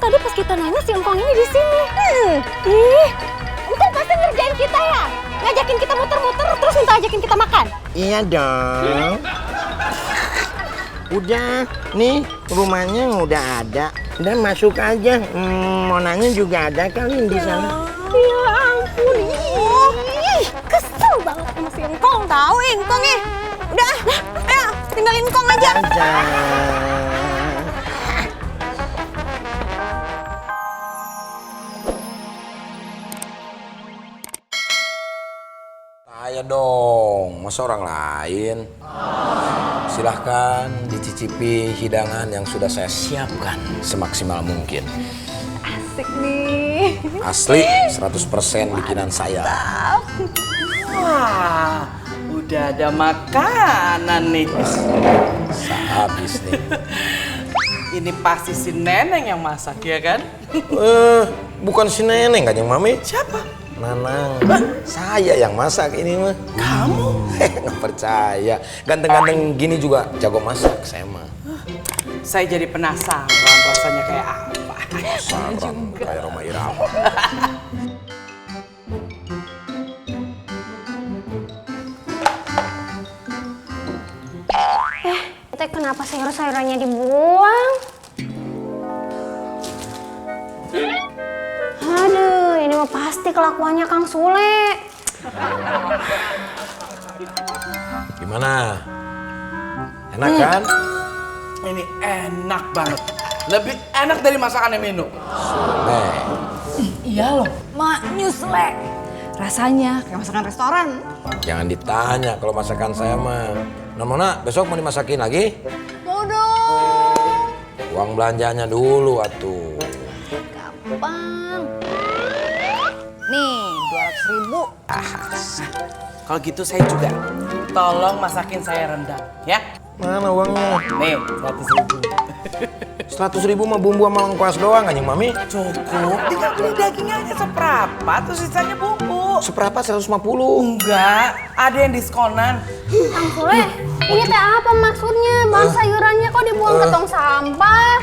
tadi pas kita nanya si Engkong ini di sini. Ih, Engkong pasti ngerjain kita ya? Ngajakin kita muter-muter terus minta ajakin kita makan? Iya dong. Udah, nih rumahnya udah ada. Udah masuk aja. Monanya juga ada kali di sana. Ya ampun, ih, kesel banget sama si Engkong. Tahu Engkong nih. Udah, ayo tinggalin Engkong aja. Saya dong, masa orang lain? Silahkan dicicipi hidangan yang sudah saya siapkan semaksimal mungkin. Asik nih. Asli 100% bikinan saya. Wah, udah ada makanan nih. Habis nih. Ini pasti si Neneng yang masak, ya kan? Bukan si Neneng kan yang mami? Siapa? Nanang. Saya yang masak ini mah. Kamu? Nggak percaya. Ganteng-ganteng gini juga jago masak saya mah. Saya jadi penasaran rasanya kayak apa. Penasaran kayak Roma Irama. Teh, kenapa sayur-sayurannya dibuang? Aduh, ini mah pasti kelakuannya Kang Sule. Gimana? Enak kan? Ini enak banget. Lebih enak dari masakannya Minu. Nih. Iya loh. Maknyus, Le. Rasanya kayak masakan restoran. Jangan ditanya kalau masakan saya mah. Nona, besok mau dimasakin lagi? Mau dong. Uang belanjanya dulu atuh. Gampang. Nih, 200.000. Kalau gitu saya juga. Tolong masakin saya rendang, ya? Mana uangnya? Nih, 100.000. 100.000 mah bumbu sama lengkuas doang anjing mami. Cukup, tinggal beli dagingnya aja seperempat, terus sisanya bumbu. Seberapa 150? Enggak, ada yang diskonan. Kang Sule, ini teh apa maksudnya? Bang sayurannya kok dibuang ke tong sampah?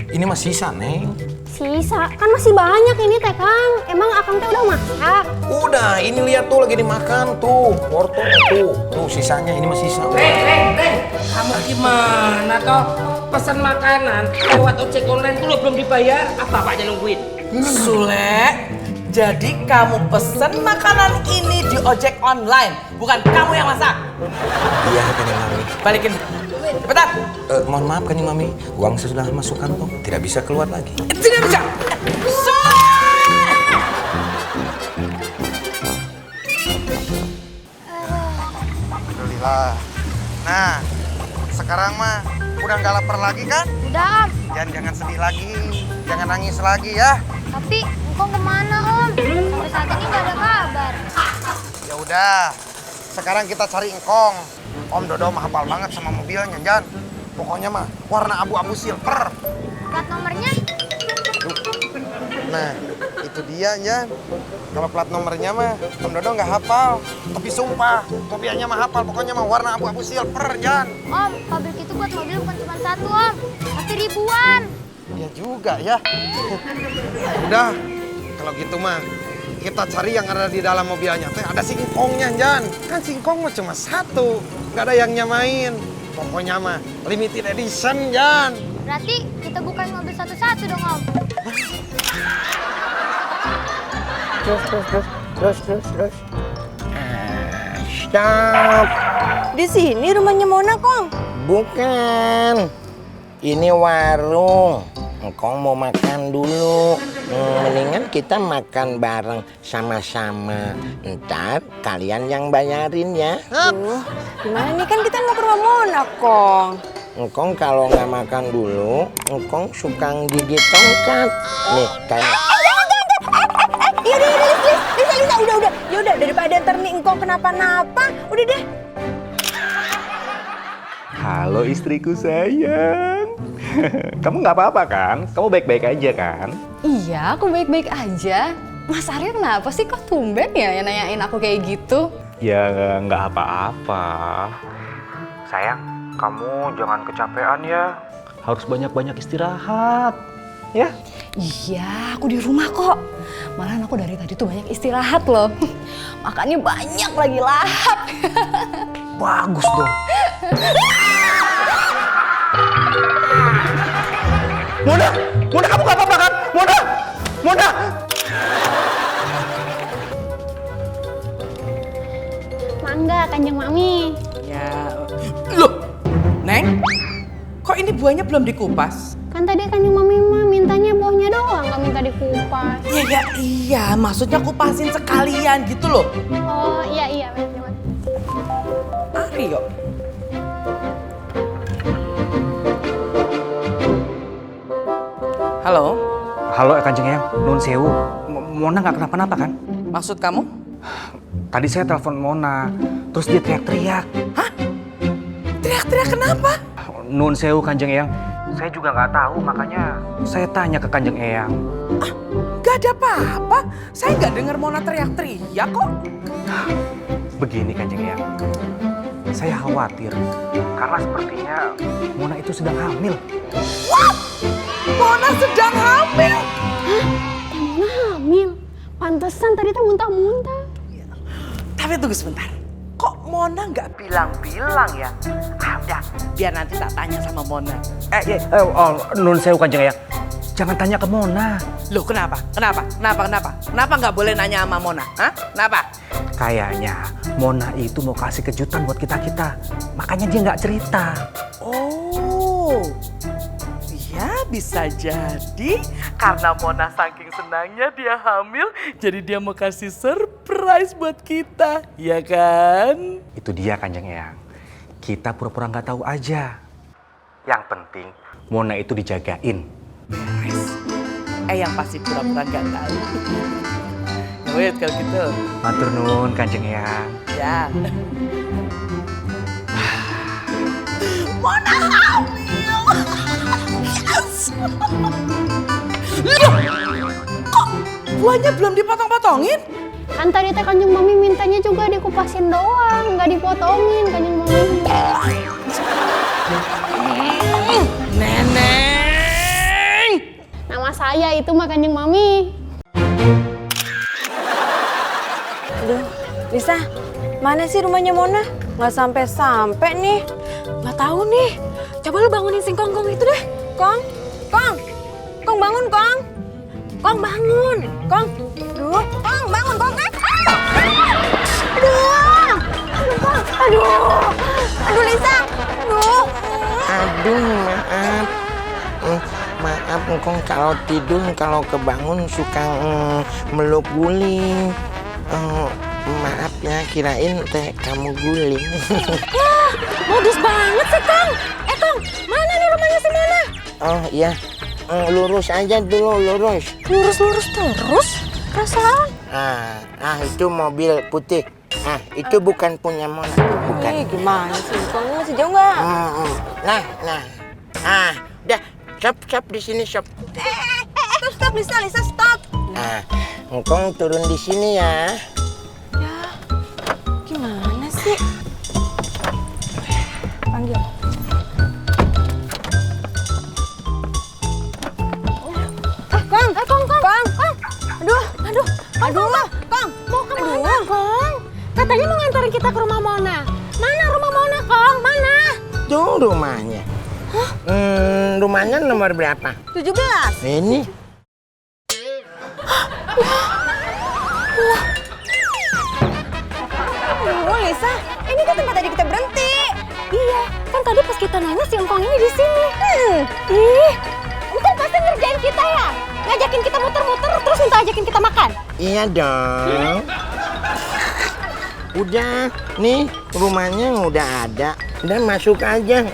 Ini mah sisa, Neng. Sisa, kan masih banyak ini teh Kang. Emang Akang teh udah masak? Udah, ini lihat tuh lagi dimakan tuh. Wortel tuh. Tuh sisanya, ini mah sisa. Kamu gimana toh? Pesan makanan lewat ojek online tuh lo belum dibayar, apa apanya nungguin? Sule, jadi kamu pesen makanan ini di ojek online, bukan kamu yang masak. Iya, Kanjeng Mami. Balikin, cepetan. Mohon maaf Kanjeng Mami, uang saya sudah masuk kantong, tidak bisa keluar lagi. Tidak bisa. Sule! Alhamdulillah. Nah, sekarang mah udah nggak lapar lagi kan? Udah, Om. Jangan sedih lagi, jangan nangis lagi ya. Tapi Engkong kemana, Om? Sampai saat ini nggak ada kabar. Ya udah, sekarang kita cari Engkong. Om Dodo mah hafal banget sama mobilnya, Jan. Pokoknya mah warna abu-abu silver. Plat nomornya? Nah, itu dia, Jan. Kalau plat nomornya mah Om Dodo nggak hafal. Tapi sumpah, mobilnya mah hafal. Pokoknya mah warna abu-abu silver, Jan. Om, pabrik itu buat mobil bukan cuma satu, Om. Tapi ribuan. Ya juga ya. Udah, kalau gitu mah kita cari yang ada di dalam mobilnya. Teh ada singkongnya, Jan. Kan singkong mah cuma satu, nggak ada yang nyamain. Pokoknya mah limited edition, Jan. Berarti kita bukain mobil satu-satu dong, Om. Terus. Stop. Di sini rumahnya Mona, Kong. Bukan. Ini warung. Engkong mau makan dulu. Mendingan kita makan bareng sama-sama. Ntar kalian yang bayarin ya. Gimana nih kan kita mau ke rumah Mona, Kong. Engkong kalau nggak makan dulu, engkong suka gigit tongkat. Nih, kayak... Lisa, udah. Yaudah, daripada ntar nih Engkong kenapa-napa, udah deh. Halo istriku sayang. Kamu nggak apa-apa kan? Kamu baik-baik aja kan? Iya, aku baik-baik aja. Mas Arya kenapa sih kok tumben ya nanyain aku kayak gitu? Ya nggak apa-apa. Sayang, kamu jangan kecapean ya. Harus banyak-banyak istirahat. ya. Iya, aku di rumah kok. Malahan aku dari tadi tuh banyak istirahat loh. Makannya banyak lagi lahap. Bagus dong. Mona, Mona kamu gak apa-apa kan? Mona, Mona. Mangga, Kanjeng Mami. Ya. Loh, Neng, kok ini buahnya belum dikupas? Kan tadi Kanjeng Mami mah mintanya buahnya doang, nggak minta dikupas. Iya, maksudnya kupasin sekalian gitu loh. Oh, iya, bener. Aryo. Halo, Halo Kanjeng Eyang, Nun Sewu. Mona nggak kenapa-napa kan? maksud kamu? Tadi saya telepon Mona, terus dia teriak-teriak. Hah? Teriak-teriak kenapa? Nun Sewu Kanjeng Eyang, saya juga nggak tahu, makanya saya tanya ke Kanjeng Eyang. Gak ada apa-apa. Saya nggak dengar Mona teriak-teriak kok. Begini Kanjeng Eyang, saya khawatir karena sepertinya Mona itu sedang hamil. Mona sedang hamil. Mona hamil. Pantesan tadi tuh muntah-muntah. Tapi tunggu sebentar. Kok Mona nggak bilang-bilang ya? Udah, biar nanti tak tanya sama Mona. Nun Sewu Kanjeng Eyang, jangan tanya ke Mona. Loh kenapa? Kenapa nggak boleh nanya sama Mona? Hah? Kenapa? Kayaknya Mona itu mau kasih kejutan buat kita-kita, makanya dia nggak cerita. Oh, ya bisa jadi karena Mona saking senangnya dia hamil, jadi dia mau kasih surprise buat kita, ya kan? Itu dia Kanjeng Eyang, kita pura-pura nggak tahu aja. Yang penting Mona itu dijagain. Yang pasti pura-pura nggak tahu. Wait kalau gitu. Matur nuwun Kanjeng Eyang. Ya. Mona hamil. Yes. Kok buahnya belum dipotong-potongin? Kan tadi teh Kanjeng Mami mintanya juga dikupasin doang, nggak dipotongin Kanjeng Mami. Neneng. Nama saya itu mah Kanjeng Mami. Aduh, Lisa, mana sih rumahnya Mona? Nggak sampai-sampai nih. Nggak tahu nih. Coba lu bangunin si Kong itu deh. Kong bangun, Kong. Kong bangun, Kong. Aduh, Kong bangun, Kong. Aduh Lisa, Aduh, maaf. Maaf, Engkong kalau tidur, kalau kebangun suka meluk guling. Maaf ya, kirain teh kamu guling. Modus banget sih, Kong. Kong, mana nih rumahnya si Mona? Oh iya, lurus aja dulu, lurus. Lurus terus? Perasaan? Itu mobil putih. Itu bukan punya Mona, bukan. Gimana sih, Kong? Masih jauh nggak? Nah. Udah, stop di sini, stop. Stop, Lisa, stop. Engkong turun di sini ya. Gimana sih? Panggil. Kong. Aduh, Kong. Mau kemana, Kong? Katanya mau nganterin kita ke rumah Mona. Mana rumah Mona, Kong? Mana? Tuh rumahnya. Rumahnya nomor berapa? 17. Ini. Lisa, ini kan tempat tadi kita berhenti. Iya, kan tadi pas kita nanya si Engkong ini di sini. Ntar pasti ngerjain kita ya? Ngajakin kita muter-muter terus minta ajakin kita makan? Iya dong. Udah, nih rumahnya udah ada. Udah masuk aja.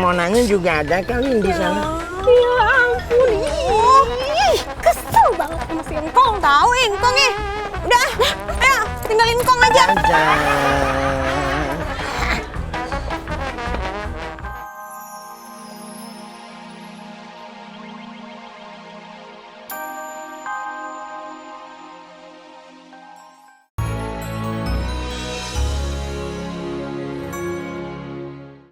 Monanya juga ada kali di sana. Ya ampun, kesel banget sama si Engkong tahu Engkong. Udah, ayo tinggalin Engkong aja. Aja.